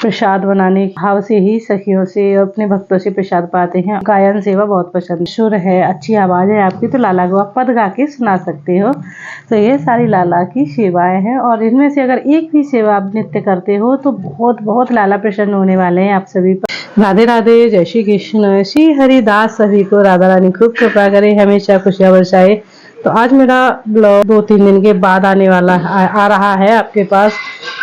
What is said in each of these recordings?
प्रसाद बनाने के भाव से ही सखियों से और अपने भक्तों से प्रसाद पाते हैं। गायन सेवा बहुत पसंद, सुर है, अच्छी आवाज़ है आपकी, तो लाला को आप पद गा के सुना सकते हो। तो ये सारी लाला की सेवाएं हैं और इनमें से अगर एक भी सेवा आप नित्य करते हो तो बहुत बहुत लाला प्रसन्न होने वाले हैं आप सभी पर। राधे राधे, जय श्री कृष्ण। श्री हरिदास सभी को राधा रानी खूब कृपा करे, हमेशा खुशियाँ बरसाए। तो आज मेरा ब्लॉग 2-3 दिन के बाद आने वाला आ रहा है आपके पास,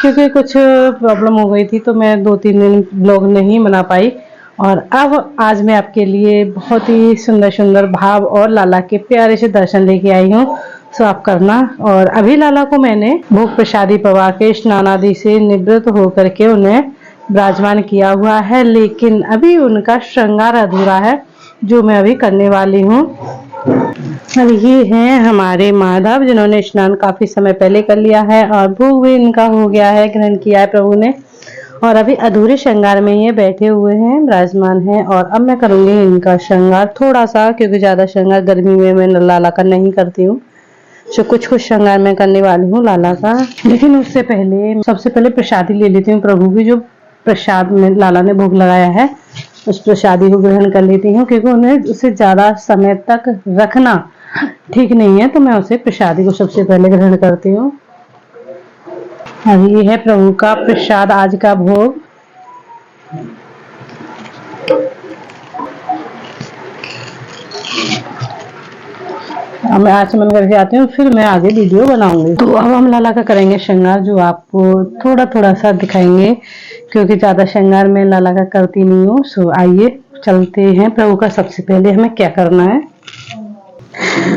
क्योंकि कुछ प्रॉब्लम हो गई थी तो मैं 2-3 दिन ब्लॉग नहीं बना पाई। और अब आज मैं आपके लिए बहुत ही सुंदर सुंदर भाव और लाला के प्यारे से दर्शन लेके आई हूँ, सो आप करना। और अभी लाला को मैंने भोग प्रसादी पवा के स्नान आदि से निवृत्त होकर के उन्हें विराजमान किया हुआ है, लेकिन अभी उनका श्रृंगार अधूरा है जो मैं अभी करने वाली हूँ। और ये हैं हमारे माधव, जिन्होंने स्नान काफी समय पहले कर लिया है और भोग भी इनका हो गया है, ग्रहण किया है प्रभु ने। और अभी अधूरे श्रृंगार में ये बैठे हुए हैं, विराजमान हैं। और अब मैं करूंगी इनका श्रृंगार थोड़ा सा, क्योंकि ज्यादा श्रृंगार गर्मी में मैं लाला का नहीं करती हूँ, तो कुछ कुछ श्रृंगार मैं करने वाली हूँ लाला का। लेकिन उससे पहले सबसे पहले प्रसादी ले लेती हूँ प्रभु की, जो प्रसाद में लाला ने भोग लगाया है उस प्रसादी को ग्रहण कर लेती हूँ, क्योंकि उन्हें उसे ज्यादा समय तक रखना ठीक नहीं है, तो मैं उसे प्रसादी को सबसे पहले ग्रहण करती हूँ। ये है प्रभु का प्रसाद, आज का भोग। अब मैं आचमन करके आती हूँ, फिर मैं आगे वीडियो बनाऊंगी। तो अब हम लाला का करेंगे श्रृंगार, जो आपको थोड़ा थोड़ा सा दिखाएंगे, क्योंकि ज्यादा श्रृंगार मैं लाला का करती नहीं हूँ। सो आइए चलते हैं प्रभु का। सबसे पहले हमें क्या करना है,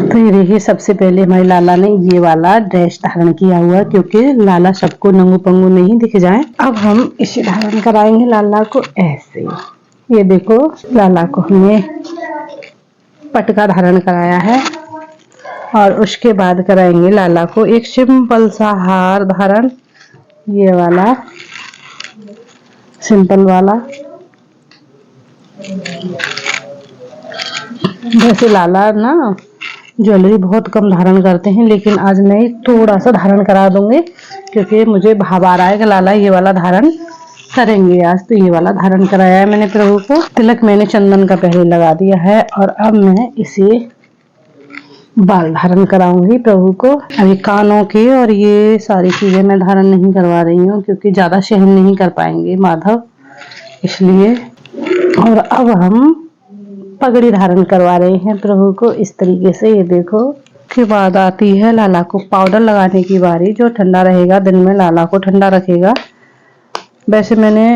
तो ये देखिए, सबसे पहले हमारी लाला ने ये वाला ड्रेस धारण किया हुआ, क्योंकि लाला सबको नंगू पंगू नहीं दिख जाए। अब हम इसे धारण कराएंगे लाला को ऐसे। ये देखो, लाला को हमने पटका धारण कराया है और उसके बाद कराएंगे लाला को एक सिंपल सा हार धारण, ये वाला सिंपल वाला। वैसे लाला ना ज्वेलरी बहुत कम धारण करते हैं, लेकिन आज मैं थोड़ा सा धारण करा दूंगी, क्योंकि मुझे भाव आ रहा है कि लाला ये वाला धारण करेंगे आज। तो ये वाला धारण कराया है मैंने प्रभु को। तिलक मैंने चंदन का पहले लगा दिया है और अब मैं इसे बाल धारण कराऊंगी प्रभु को। अभी कानों के और ये सारी चीजें मैं धारण नहीं करवा रही हूँ, क्योंकि ज्यादा सहन नहीं कर पाएंगे माधव, इसलिए। और अब हम पगड़ी धारण करवा रहे हैं प्रभु को इस तरीके से। ये देखो, के बाद आती है लाला को पाउडर लगाने की बारी, जो ठंडा रहेगा दिन में लाला को ठंडा रखेगा। वैसे मैंने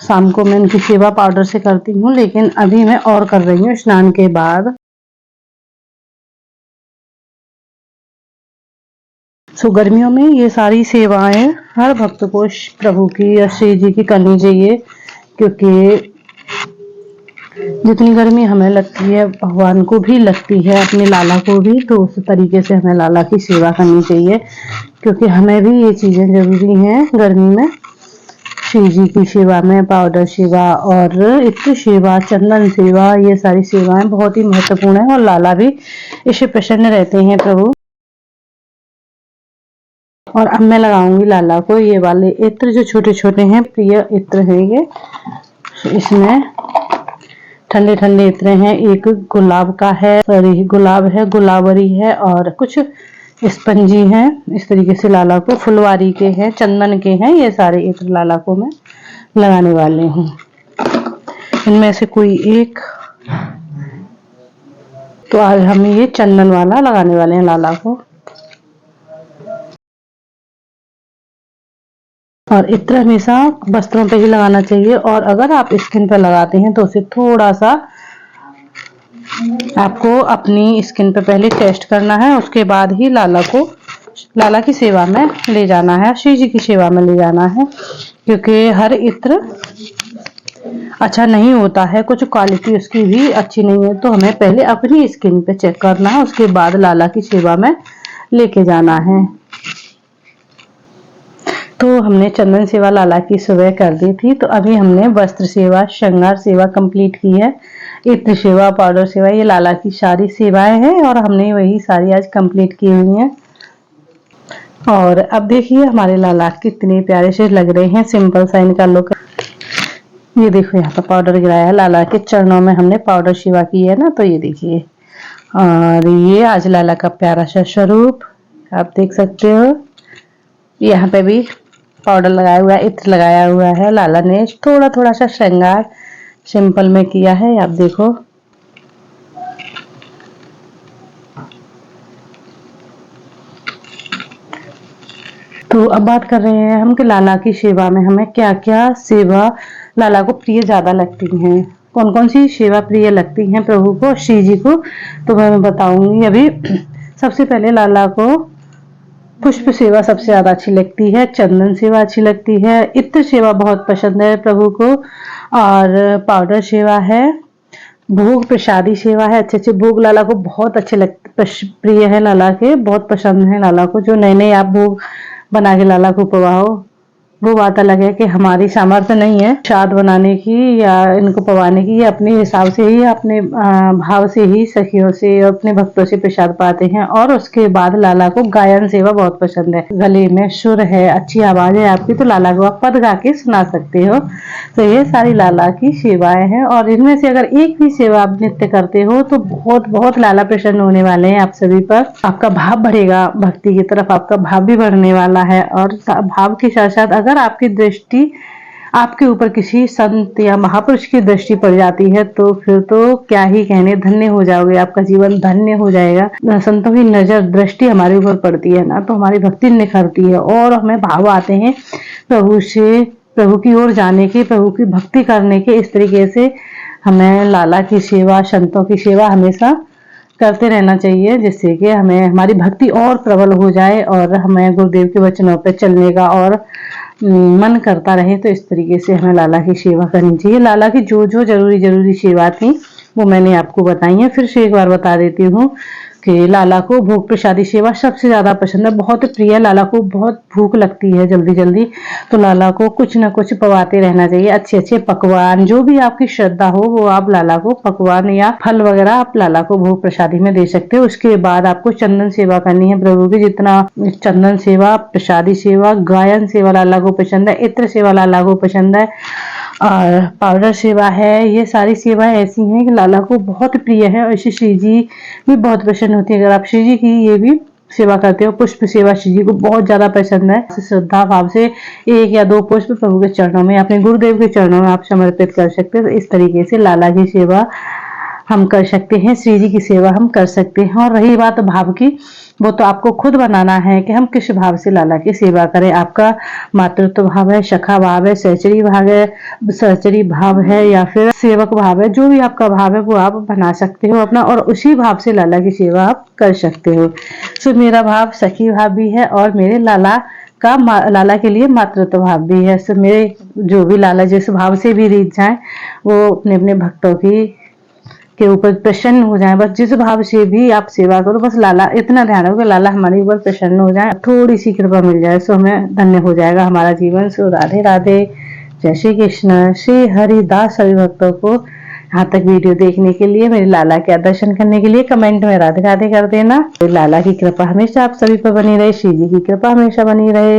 शाम को मैं इनकी सेवा पाउडर से करती हूँ, लेकिन अभी मैं और कर रही हूँ स्नान के बाद। सो गर्मियों में ये सारी सेवाएं हर भक्त को प्रभु की या श्री जी की करनी चाहिए, क्योंकि जितनी गर्मी हमें लगती है भगवान को भी लगती है, अपने लाला को भी। तो उस तरीके से हमें लाला की सेवा करनी चाहिए, क्योंकि हमें भी ये चीजें जरूरी हैं गर्मी में। श्री जी की सेवा में पाउडर सेवा और इत्र सेवा, चंदन सेवा, ये सारी सेवाएं बहुत ही महत्वपूर्ण है और लाला भी इससे प्रसन्न रहते हैं प्रभु। और अब मैं लगाऊंगी लाला को ये वाले इत्र, जो छोटे छोटे हैं, प्रिय इत्र हैं ये। इसमें ठंडे ठंडे इत्र हैं, एक गुलाब का है और ये गुलाब है, गुलाबरी है, और कुछ स्पंजी हैं। इस तरीके से लाला को फुलवारी के हैं, चंदन के हैं, ये सारे इत्र लाला को मैं लगाने वाले हूँ। इनमें से कोई एक, तो आज हम ये चंदन वाला लगाने वाले हैं लाला को। और इत्र हमेशा वस्त्रों पे ही लगाना चाहिए, और अगर आप स्किन पे लगाते हैं तो उसे थोड़ा सा आपको अपनी स्किन पे पहले टेस्ट करना है, उसके बाद ही लाला को लाला की सेवा में ले जाना है, श्री जी की सेवा में ले जाना है, क्योंकि हर इत्र अच्छा नहीं होता है, कुछ क्वालिटी उसकी भी अच्छी नहीं है। तो हमें पहले अपनी स्किन पे चेक करना है, उसके बाद लाला की सेवा में लेके जाना है। तो हमने चंदन सेवा लाला की सुबह कर दी थी, तो अभी हमने वस्त्र सेवा, श्रृंगार सेवा कंप्लीट की है। इत्र सेवा, पाउडर सेवा, ये लाला की सारी सेवाएं हैं और हमने वही सारी आज कंप्लीट की हुई हैं। और अब देखिए हमारे लाला कितने प्यारे से लग रहे हैं, सिंपल सा इनका लुक। ये देखो यहाँ पर पाउडर गिराया है, लाला के चरणों में हमने पाउडर सेवा की है ना, तो ये देखिए। और ये आज लाला का प्यारा सा स्वरूप आप देख सकते हो। यहाँ पे भी पाउडर लगाया हुआ है, इत्र लगाया हुआ है। लाला ने थोड़ा थोड़ा सा श्रृंगार सिंपल में किया है, आप देखो। तो अब बात कर रहे हैं हम कि लाला की सेवा में हमें क्या क्या सेवा लाला को प्रिय ज्यादा लगती हैं, कौन कौन सी सेवा प्रिय लगती हैं प्रभु को, श्री जी को। तो मैं बताऊंगी अभी। सबसे पहले लाला को पुष्प सेवा सबसे ज्यादा अच्छी लगती है, चंदन सेवा अच्छी लगती है, इत्र सेवा बहुत पसंद है प्रभु को, और पाउडर सेवा है, भोग प्रसादी सेवा है। अच्छे अच्छे भोग लाला को बहुत अच्छे लगते, प्रिय है लाला के, बहुत पसंद है लाला को। जो नए नए आप भोग बना के लाला को पवाओ, वो बात अलग है कि हमारी सामर्थ्य नहीं है प्रसाद बनाने की या इनको पवाने की। ये अपने हिसाब से ही, अपने भाव से ही सखियों से और अपने भक्तों से प्रसाद पाते हैं। और उसके बाद लाला को गायन सेवा बहुत पसंद है, गले में सुर है, अच्छी आवाज है आपकी, तो लाला को आप पद गा के सुना सकते हो। तो ये सारी लाला की सेवाएं हैं, और इनमें से अगर एक भी सेवा आप नित्य करते हो तो बहुत बहुत लाला प्रसन्न होने वाले हैं आप सभी पर। आपका भाव बढ़ेगा, भक्ति की तरफ आपका भाव भी बढ़ने वाला है। और भाव के साथ साथ अगर आपकी दृष्टि आपके ऊपर किसी संत या महापुरुष की दृष्टि पड़ जाती है तो फिर तो क्या ही कहने, धन्य हो जाओगे, आपका जीवन धन्य हो जाएगा। संतों की नजर दृष्टि हमारे ऊपर पड़ती है ना, तो हमारी भक्ति निखरती है और हमें भाव आते हैं प्रभु से, प्रभु की ओर जाने के, प्रभु की भक्ति करने के। इस तरीके से हमें लाला की सेवा, संतों की सेवा हमेशा करते रहना चाहिए, जिससे कि हमें हमारी भक्ति और प्रबल हो जाए और हमें गुरुदेव के वचनों पर चलने का और मन करता रहे। तो इस तरीके से हमें लाला की सेवा करनी चाहिए। लाला की जो जो जरूरी सेवा थी वो मैंने आपको बताई है। फिर से एक बार बता देती हूँ कि लाला को भोग प्रसादी सेवा सबसे ज्यादा पसंद है, बहुत प्रिय है। लाला को बहुत भूख लगती है जल्दी जल्दी, तो लाला को कुछ ना कुछ पवाते रहना चाहिए। अच्छे अच्छे पकवान, जो भी आपकी श्रद्धा हो वो आप लाला को पकवान या फल वगैरह आप लाला को भोग प्रसादी में दे सकते हो। उसके बाद आपको चंदन सेवा करनी है प्रभु की। जितना चंदन सेवा, प्रसादी सेवा, गायन सेवा लाला को पसंद है, इत्र सेवा लाला को पसंद है, और पाउडर सेवा है। ये सारी सेवाएं ऐसी हैं कि लाला को बहुत प्रिय है, और इसे श्री जी भी बहुत पसंद होती है। अगर आप श्री जी की ये भी सेवा करते हो, पुष्प सेवा श्री जी को बहुत ज्यादा पसंद है। श्रद्धा भाव से 1 या 2 पुष्प प्रभु के चरणों में, अपने गुरुदेव के चरणों में आप समर्पित कर सकते हो। तो इस तरीके से लाला की सेवा हम कर सकते हैं, श्री जी की सेवा हम कर सकते हैं। और रही बात भाव की, वो तो आपको खुद बनाना है कि हम किस भाव से लाला की सेवा करें। आपका मातृत्व भाव है, सखा भाव है, सहचरी भाव है, सहचरी भाव है, या फिर सेवक भाव है, जो भी आपका भाव है वो आप बना सकते हो अपना, और उसी भाव से लाला की सेवा आप कर सकते हो। सो मेरा भाव सखी भाव भी है, और मेरे लाला के लिए मातृत्व भाव भी है। सो मेरे जो भी लाला जिस भाव से भी रीत जाए वो अपने अपने भक्तों के ऊपर प्रसन्न हो जाए। बस जिस भाव से भी आप सेवा करो, बस लाला इतना ध्यान रखो कि लाला हमारे ऊपर प्रसन्न हो जाए, थोड़ी सी कृपा मिल जाए, सो हमें धन्य हो जाएगा हमारा जीवन। सो राधे राधे, जय श्री कृष्ण, श्री हरिदास। सभी भक्तों को यहाँ तक वीडियो देखने के लिए, मेरे लाला के दर्शन करने के लिए कमेंट में राधे राधे कर देना। लाला की कृपा हमेशा आप सभी पर बनी रहे, श्री जी की कृपा हमेशा बनी रहे।